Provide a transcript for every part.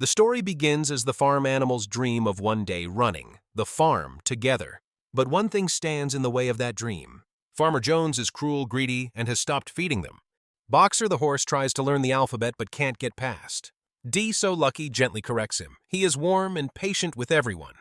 The story begins as the farm animals dream of one day running the farm together. But one thing stands in the way of that dream. Farmer Jones is cruel, greedy, and has stopped feeding them. Boxer the horse tries to learn the alphabet but can't get past. D so Lucky gently corrects him. He is warm and patient with everyone.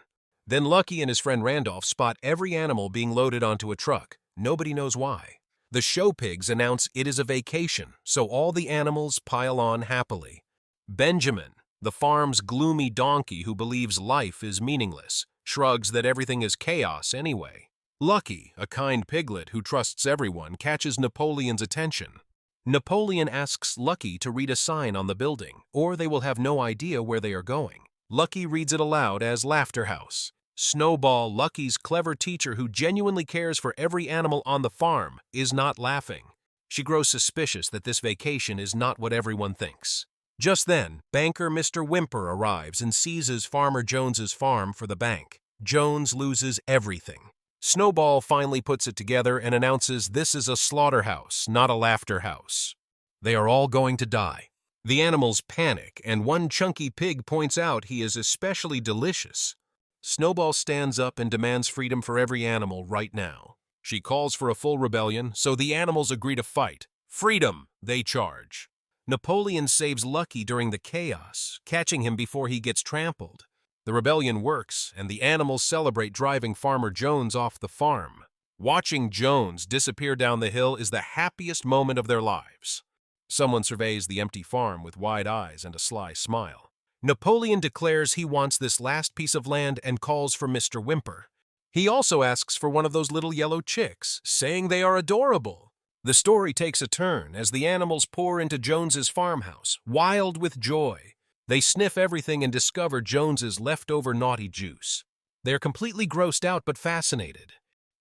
Then Lucky and his friend Randolph spot every animal being loaded onto a truck. Nobody knows why. The show pigs announce it is a vacation, so all the animals pile on happily. Benjamin, the farm's gloomy donkey who believes life is meaningless, shrugs that everything is chaos anyway. Lucky, a kind piglet who trusts everyone, catches Napoleon's attention. Napoleon asks Lucky to read a sign on the building, or they will have no idea where they are going. Lucky reads it aloud as Laughter House. Snowball, Lucky's clever teacher who genuinely cares for every animal on the farm, is not laughing. She grows suspicious that this vacation is not what everyone thinks. Just then, banker Mr. Whymper arrives and seizes Farmer Jones's farm for the bank. Jones loses everything. Snowball finally puts it together and announces this is a slaughterhouse, not a laughter house. They are all going to die. The animals panic, and one chunky pig points out he is especially delicious. Snowball stands up and demands freedom for every animal right now. She calls for a full rebellion, so the animals agree to fight. Freedom, they charge. Napoleon saves Lucky during the chaos, catching him before he gets trampled. The rebellion works, and the animals celebrate driving Farmer Jones off the farm. Watching Jones disappear down the hill is the happiest moment of their lives. Someone surveys the empty farm with wide eyes and a sly smile. Napoleon declares he wants this last piece of land and calls for Mr. Whymper. He also asks for one of those little yellow chicks, saying they are adorable. The story takes a turn as the animals pour into Jones's farmhouse, wild with joy. They sniff everything and discover Jones's leftover naughty juice. They are completely grossed out but fascinated.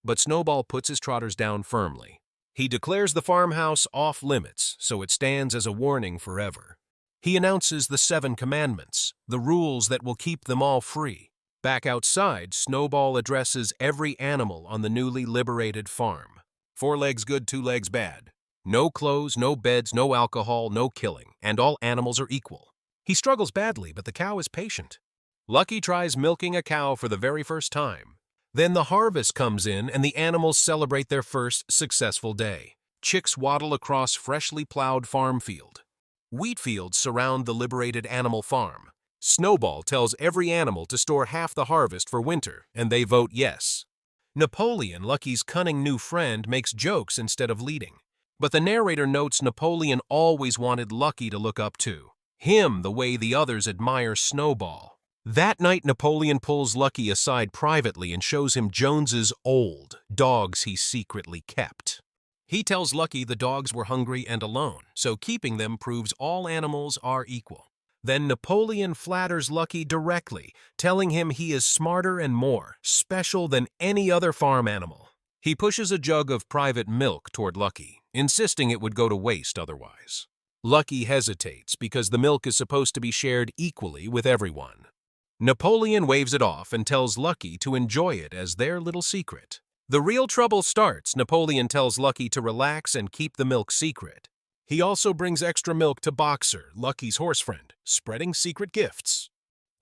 But Snowball puts his trotters down firmly. He declares the farmhouse off limits, so it stands as a warning forever. He announces the 7 commandments, the rules that will keep them all free. Back outside, Snowball addresses every animal on the newly liberated farm. 4 legs good, 2 legs bad. No clothes, no beds, no alcohol, no killing, and all animals are equal. He struggles badly, but the cow is patient. Lucky tries milking a cow for the very first time. Then the harvest comes in and the animals celebrate their first successful day. Chicks waddle across freshly plowed farm field. Wheat fields surround the liberated animal farm. Snowball tells every animal to store half the harvest for winter, and they vote yes. Napoleon, Lucky's cunning new friend, makes jokes instead of leading. But the narrator notes Napoleon always wanted Lucky to look up to him the way the others admire Snowball. That night, Napoleon pulls Lucky aside privately and shows him Jones's old dogs he secretly kept. He tells Lucky the dogs were hungry and alone, so keeping them proves all animals are equal. Then Napoleon flatters Lucky directly, telling him he is smarter and more special than any other farm animal. He pushes a jug of private milk toward Lucky, insisting it would go to waste otherwise. Lucky hesitates because the milk is supposed to be shared equally with everyone. Napoleon waves it off and tells Lucky to enjoy it as their little secret. The real trouble starts. Napoleon tells Lucky to relax and keep the milk secret. He also brings extra milk to Boxer, Lucky's horse friend, spreading secret gifts.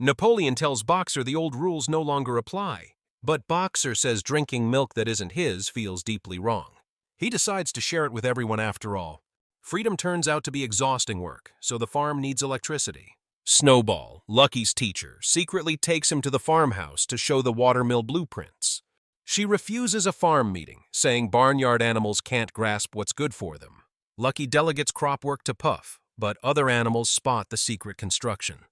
Napoleon tells Boxer the old rules no longer apply, but Boxer says drinking milk that isn't his feels deeply wrong. He decides to share it with everyone after all. Freedom turns out to be exhausting work, so the farm needs electricity. Snowball, Lucky's teacher, secretly takes him to the farmhouse to show the watermill blueprints. She refuses a farm meeting, saying barnyard animals can't grasp what's good for them. Lucky delegates crop work to Puff, but other animals spot the secret construction.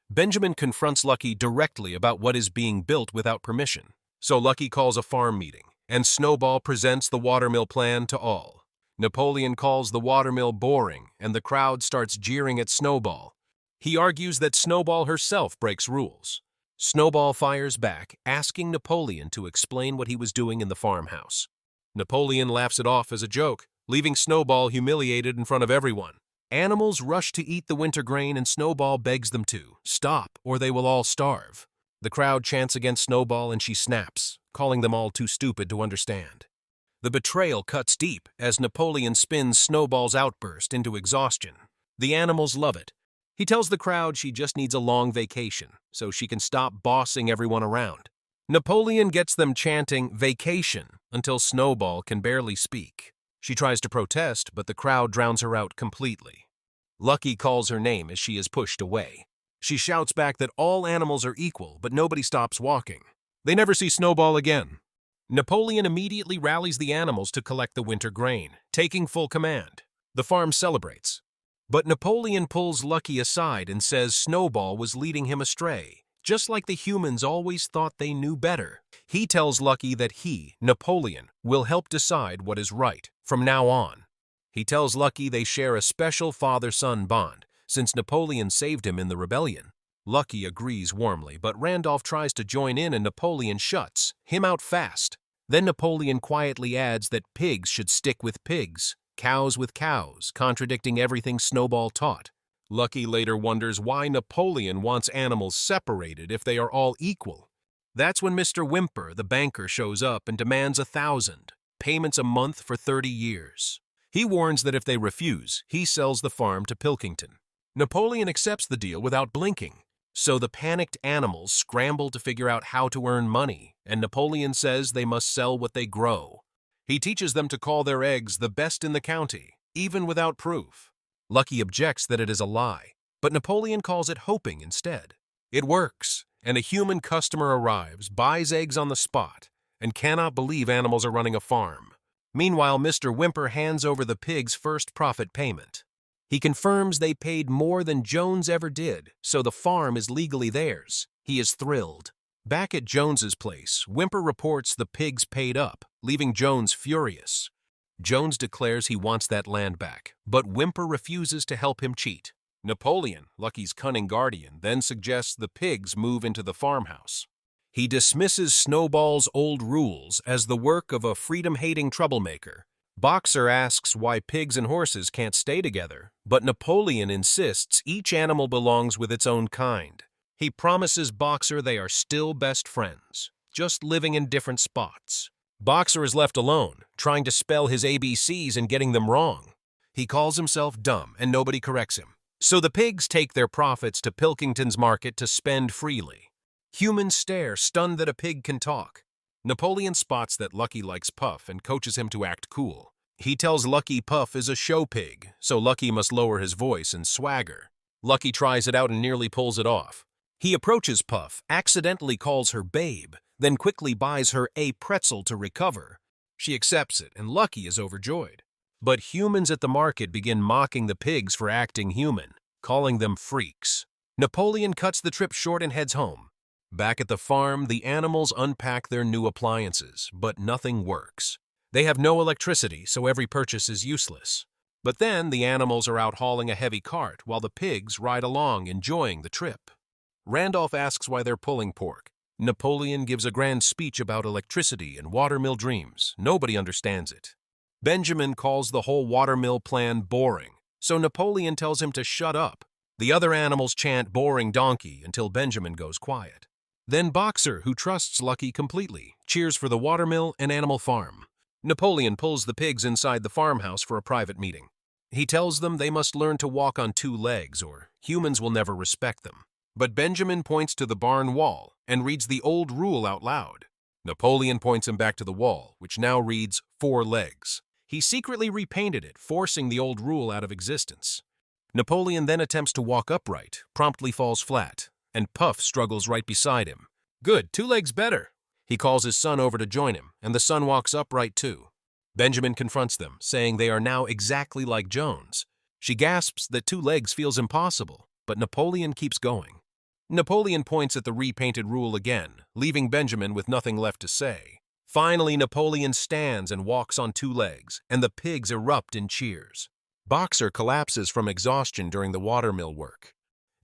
Benjamin confronts Lucky directly about what is being built without permission, so Lucky calls a farm meeting, and Snowball presents the watermill plan to all. Napoleon calls the watermill boring, and the crowd starts jeering at Snowball. He argues that Snowball herself breaks rules. Snowball fires back, asking Napoleon to explain what he was doing in the farmhouse. Napoleon laughs it off as a joke, leaving Snowball humiliated in front of everyone. Animals rush to eat the winter grain and Snowball begs them to stop or they will all starve. The crowd chants against Snowball and she snaps, calling them all too stupid to understand. The betrayal cuts deep as Napoleon spins Snowball's outburst into exhaustion. The animals love it. He tells the crowd she just needs a long vacation so she can stop bossing everyone around. Napoleon gets them chanting "vacation" until Snowball can barely speak. She tries to protest, but the crowd drowns her out completely. Lucky calls her name as she is pushed away. She shouts back that all animals are equal, but nobody stops walking. They never see Snowball again. Napoleon immediately rallies the animals to collect the winter grain, taking full command. The farm celebrates. But Napoleon pulls Lucky aside and says Snowball was leading him astray, just like the humans always thought they knew better. He tells Lucky that he, Napoleon, will help decide what is right from now on. He tells Lucky they share a special father-son bond, since Napoleon saved him in the rebellion. Lucky agrees warmly, but Randolph tries to join in and Napoleon shuts him out fast. Then Napoleon quietly adds that pigs should stick with pigs, cows with cows, contradicting everything Snowball taught. Lucky later wonders why Napoleon wants animals separated if they are all equal. That's when Mr. Whymper, the banker, shows up and demands 1,000 payments a month for 30 years. He warns that if they refuse, he sells the farm to Pilkington. Napoleon accepts the deal without blinking. So the panicked animals scramble to figure out how to earn money, and Napoleon says they must sell what they grow. He teaches them to call their eggs the best in the county, even without proof. Lucky objects that it is a lie, but Napoleon calls it hoping instead. It works, and a human customer arrives, buys eggs on the spot, and cannot believe animals are running a farm. Meanwhile, Mr. Whymper hands over the pigs' first profit payment. He confirms they paid more than Jones ever did, so the farm is legally theirs. He is thrilled. Back at Jones's place, Whymper reports the pigs paid up, leaving Jones furious. Jones declares he wants that land back, but Whymper refuses to help him cheat. Napoleon, Lucky's cunning guardian, then suggests the pigs move into the farmhouse. He dismisses Snowball's old rules as the work of a freedom-hating troublemaker. Boxer asks why pigs and horses can't stay together, but Napoleon insists each animal belongs with its own kind. He promises Boxer they are still best friends, just living in different spots. Boxer is left alone, trying to spell his ABCs and getting them wrong. He calls himself dumb and nobody corrects him. So the pigs take their profits to Pilkington's market to spend freely. Humans stare, stunned that a pig can talk. Napoleon spots that Lucky likes Puff and coaches him to act cool. He tells Lucky Puff is a show pig, so Lucky must lower his voice and swagger. Lucky tries it out and nearly pulls it off. He approaches Puff, accidentally calls her babe, then quickly buys her a pretzel to recover. She accepts it, and Lucky is overjoyed. But humans at the market begin mocking the pigs for acting human, calling them freaks. Napoleon cuts the trip short and heads home. Back at the farm, the animals unpack their new appliances, but nothing works. They have no electricity, so every purchase is useless. But then the animals are out hauling a heavy cart while the pigs ride along enjoying the trip. Randolph asks why they're pulling pork. Napoleon gives a grand speech about electricity and watermill dreams. Nobody understands it. Benjamin calls the whole watermill plan boring, so Napoleon tells him to shut up. The other animals chant "boring donkey" until Benjamin goes quiet. Then Boxer, who trusts Lucky completely, cheers for the watermill and animal farm. Napoleon pulls the pigs inside the farmhouse for a private meeting. He tells them they must learn to walk on 2 legs or humans will never respect them. But Benjamin points to the barn wall and reads the old rule out loud. Napoleon points him back to the wall, which now reads 4 legs. He secretly repainted it, forcing the old rule out of existence. Napoleon then attempts to walk upright, promptly falls flat, and Puff struggles right beside him. Good, 2 legs better. He calls his son over to join him, and the son walks upright too. Benjamin confronts them, saying they are now exactly like Jones. She gasps that 2 legs feels impossible, but Napoleon keeps going. Napoleon points at the repainted rule again, leaving Benjamin with nothing left to say. Finally, Napoleon stands and walks on 2 legs, and the pigs erupt in cheers. Boxer collapses from exhaustion during the watermill work.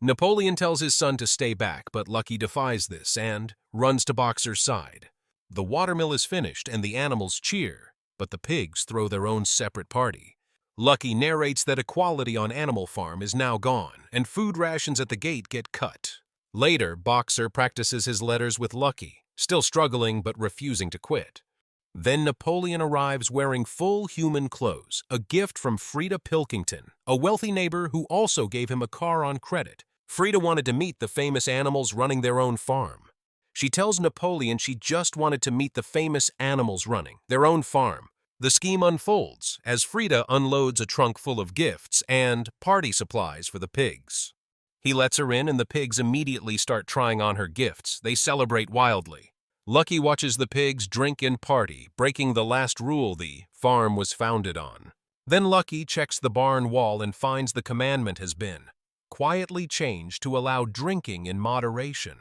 Napoleon tells his son to stay back, but Lucky defies this and runs to Boxer's side. The watermill is finished and the animals cheer, but the pigs throw their own separate party. Lucky narrates that equality on Animal Farm is now gone, and food rations at the gate get cut. Later, Boxer practices his letters with Lucky, still struggling but refusing to quit. Then Napoleon arrives wearing full human clothes, a gift from Frida Pilkington, a wealthy neighbor who also gave him a car on credit. Frida wanted to meet the famous animals running their own farm. She tells Napoleon she just wanted to meet the famous animals running their own farm. The scheme unfolds as Frida unloads a trunk full of gifts and party supplies for the pigs. He lets her in and the pigs immediately start trying on her gifts. They celebrate wildly. Lucky watches the pigs drink and party, breaking the last rule the farm was founded on. Then Lucky checks the barn wall and finds the commandment has been quietly changed to allow drinking in moderation.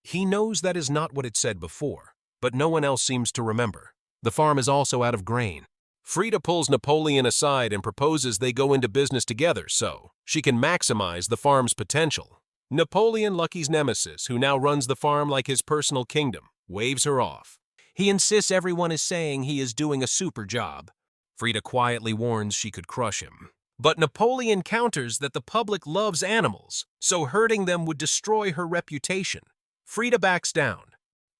He knows that is not what it said before, but no one else seems to remember. The farm is also out of grain. Frida pulls Napoleon aside and proposes they go into business together so she can maximize the farm's potential. Napoleon, Lucky's nemesis, who now runs the farm like his personal kingdom, waves her off. He insists everyone is saying he is doing a super job. Frida quietly warns she could crush him. But Napoleon counters that the public loves animals, so hurting them would destroy her reputation. Frida backs down.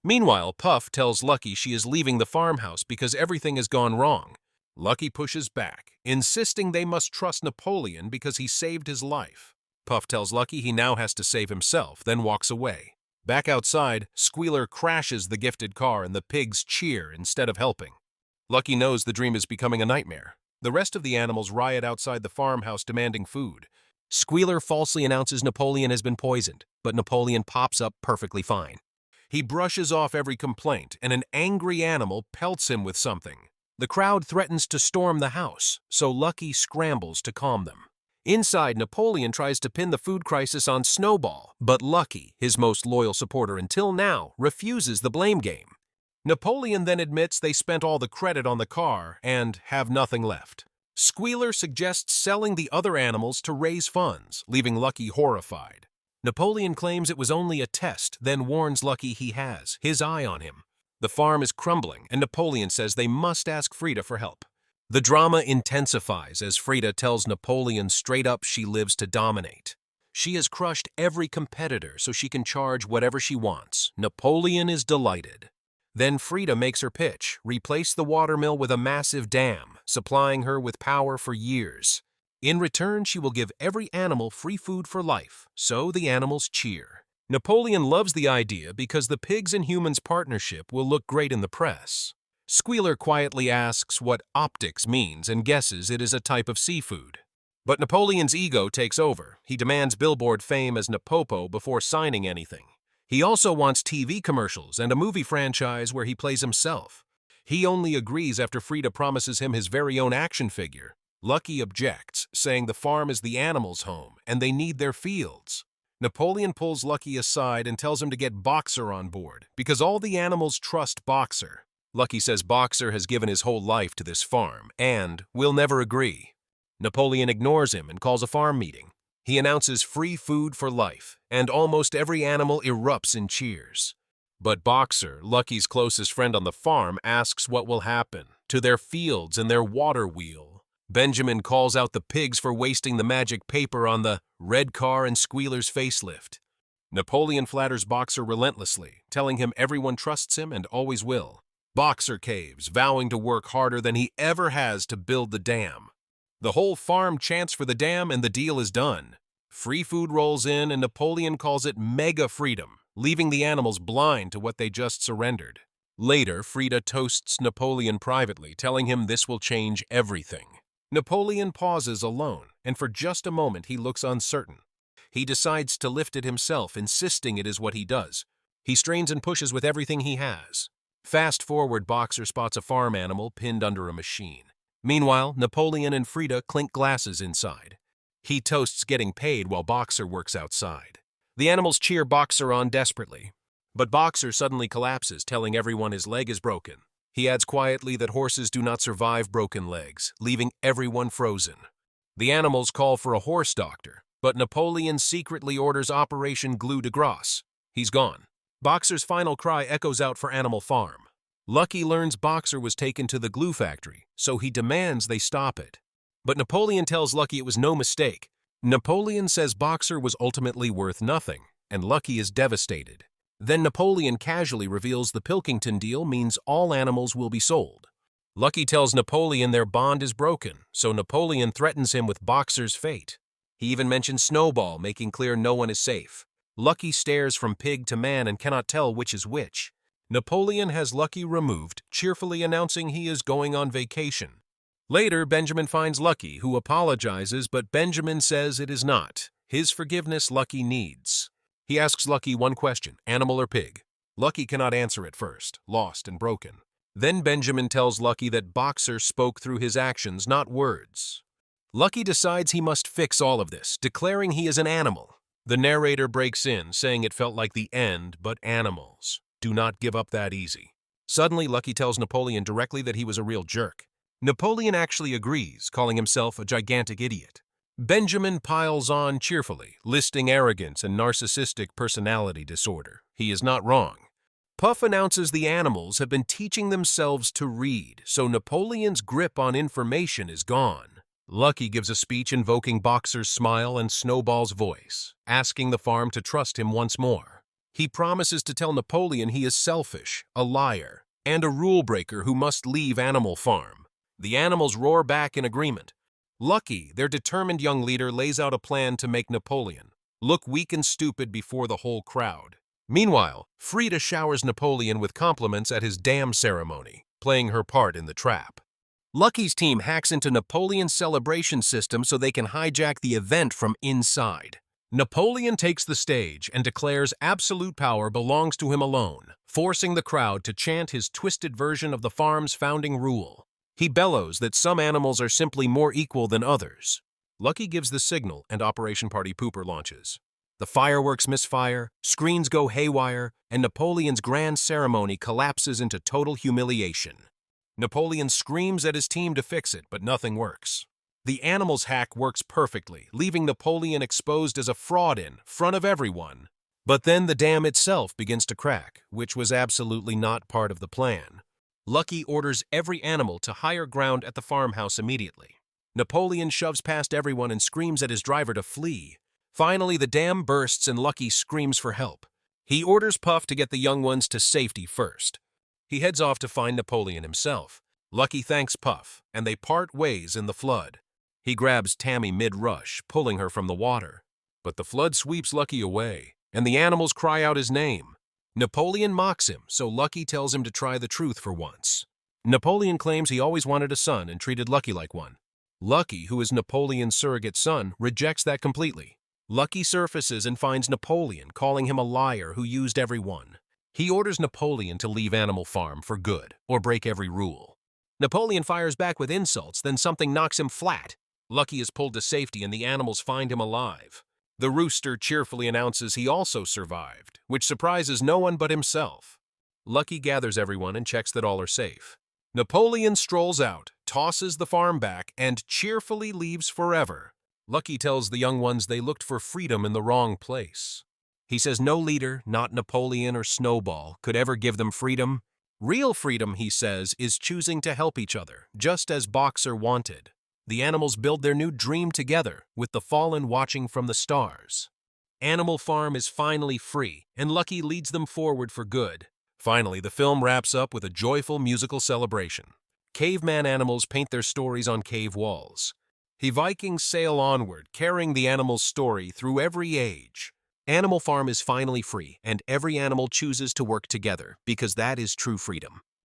Meanwhile, Puff tells Lucky she is leaving the farmhouse because everything has gone wrong. Lucky pushes back, insisting they must trust Napoleon because he saved his life. Puff tells Lucky he now has to save himself, then walks away. Back outside, Squealer crashes the gifted car and the pigs cheer instead of helping. Lucky knows the dream is becoming a nightmare. The rest of the animals riot outside the farmhouse demanding food. Squealer falsely announces Napoleon has been poisoned, but Napoleon pops up perfectly fine. He brushes off every complaint, and an angry animal pelts him with something. The crowd threatens to storm the house, so Lucky scrambles to calm them. Inside, Napoleon tries to pin the food crisis on Snowball, but Lucky, his most loyal supporter until now, refuses the blame game. Napoleon then admits they spent all the credit on the car and have nothing left. Squealer suggests selling the other animals to raise funds, leaving Lucky horrified. Napoleon claims it was only a test, then warns Lucky he has his eye on him. The farm is crumbling, and Napoleon says they must ask Frida for help. The drama intensifies as Frida tells Napoleon straight up she lives to dominate. She has crushed every competitor so she can charge whatever she wants. Napoleon is delighted. Then Frida makes her pitch, replace the watermill with a massive dam, supplying her with power for years. In return, she will give every animal free food for life, so the animals cheer. Napoleon loves the idea because the pigs and humans' partnership will look great in the press. Squealer quietly asks what optics means and guesses it is a type of seafood. But Napoleon's ego takes over. He demands billboard fame as Napopo before signing anything. He also wants TV commercials and a movie franchise where he plays himself. He only agrees after Frida promises him his very own action figure. Lucky objects, saying the farm is the animals' home and they need their fields. Napoleon pulls Lucky aside and tells him to get Boxer on board because all the animals trust Boxer. Lucky says Boxer has given his whole life to this farm and will never agree. Napoleon ignores him and calls a farm meeting. He announces free food for life, and almost every animal erupts in cheers. But Boxer, Lucky's closest friend on the farm, asks what will happen to their fields and their water wheel. Benjamin calls out the pigs for wasting the magic paper on the red car and Squealer's facelift. Napoleon flatters Boxer relentlessly, telling him everyone trusts him and always will. Boxer caves, vowing to work harder than he ever has to build the dam. The whole farm chants for the dam and the deal is done. Free food rolls in and Napoleon calls it mega freedom, leaving the animals blind to what they just surrendered. Later, Frida toasts Napoleon privately, telling him this will change everything. Napoleon pauses alone, and for just a moment he looks uncertain. He decides to lift it himself, insisting it is what he does. He strains and pushes with everything he has. Fast forward, Boxer spots a farm animal pinned under a machine. Meanwhile, Napoleon and Frida clink glasses inside. He toasts getting paid while Boxer works outside. The animals cheer Boxer on desperately. But Boxer suddenly collapses, telling everyone his leg is broken. He adds quietly that horses do not survive broken legs, leaving everyone frozen. The animals call for a horse doctor, but Napoleon secretly orders Operation Glue de Grace. He's gone. Boxer's final cry echoes out for Animal Farm. Lucky learns Boxer was taken to the glue factory, so he demands they stop it. But Napoleon tells Lucky it was no mistake. Napoleon says Boxer was ultimately worth nothing, and Lucky is devastated. Then Napoleon casually reveals the Pilkington deal means all animals will be sold. Lucky tells Napoleon their bond is broken, so Napoleon threatens him with Boxer's fate. He even mentions Snowball, making clear no one is safe. Lucky stares from pig to man and cannot tell which is which. Napoleon has Lucky removed, cheerfully announcing he is going on vacation. Later, Benjamin finds Lucky, who apologizes, but Benjamin says it is not his forgiveness Lucky needs. He asks Lucky one question, animal or pig? Lucky cannot answer at first, lost and broken. Then Benjamin tells Lucky that Boxer spoke through his actions, not words. Lucky decides he must fix all of this, declaring he is an animal. The narrator breaks in, saying it felt like the end, but animals do not give up that easy. Suddenly, Lucky tells Napoleon directly that he was a real jerk. Napoleon actually agrees, calling himself a gigantic idiot. Benjamin piles on cheerfully, listing arrogance and narcissistic personality disorder. He is not wrong. Puff announces the animals have been teaching themselves to read, so Napoleon's grip on information is gone. Lucky gives a speech invoking Boxer's smile and Snowball's voice, asking the farm to trust him once more. He promises to tell Napoleon he is selfish, a liar, and a rule breaker who must leave Animal Farm. The animals roar back in agreement. Lucky, their determined young leader, lays out a plan to make Napoleon look weak and stupid before the whole crowd. Meanwhile, Frida showers Napoleon with compliments at his dam ceremony, playing her part in the trap. Lucky's team hacks into Napoleon's celebration system so they can hijack the event from inside. Napoleon takes the stage and declares absolute power belongs to him alone, forcing the crowd to chant his twisted version of the farm's founding rule. He bellows that some animals are simply more equal than others. Lucky gives the signal and Operation Party Pooper launches. The fireworks misfire, screens go haywire, and Napoleon's grand ceremony collapses into total humiliation. Napoleon screams at his team to fix it, but nothing works. The animals hack works perfectly, leaving Napoleon exposed as a fraud in front of everyone. But then the dam itself begins to crack, which was absolutely not part of the plan. Lucky orders every animal to higher ground at the farmhouse immediately. Napoleon shoves past everyone and screams at his driver to flee. Finally, the dam bursts and Lucky screams for help. He orders Puff to get the young ones to safety first. He heads off to find Napoleon himself. Lucky thanks Puff, and they part ways in the flood. He grabs Tammy mid-rush, pulling her from the water. But the flood sweeps Lucky away, and the animals cry out his name. Napoleon mocks him, so Lucky tells him to try the truth for once. Napoleon claims he always wanted a son and treated Lucky like one. Lucky, who is Napoleon's surrogate son, rejects that completely. Lucky surfaces and finds Napoleon, calling him a liar who used everyone. He orders Napoleon to leave Animal Farm for good, or break every rule. Napoleon fires back with insults, then something knocks him flat. Lucky is pulled to safety and the animals find him alive. The rooster cheerfully announces he also survived, which surprises no one but himself. Lucky gathers everyone and checks that all are safe. Napoleon strolls out, tosses the farm back, and cheerfully leaves forever. Lucky tells the young ones they looked for freedom in the wrong place. He says no leader, not Napoleon or Snowball, could ever give them freedom. Real freedom, he says, is choosing to help each other, just as Boxer wanted. The animals build their new dream together, with the fallen watching from the stars. Animal Farm is finally free, and Lucky leads them forward for good. Finally, the film wraps up with a joyful musical celebration. Caveman animals paint their stories on cave walls. Vikings sail onward, carrying the animal's story through every age. Animal Farm is finally free, and every animal chooses to work together, because that is true freedom.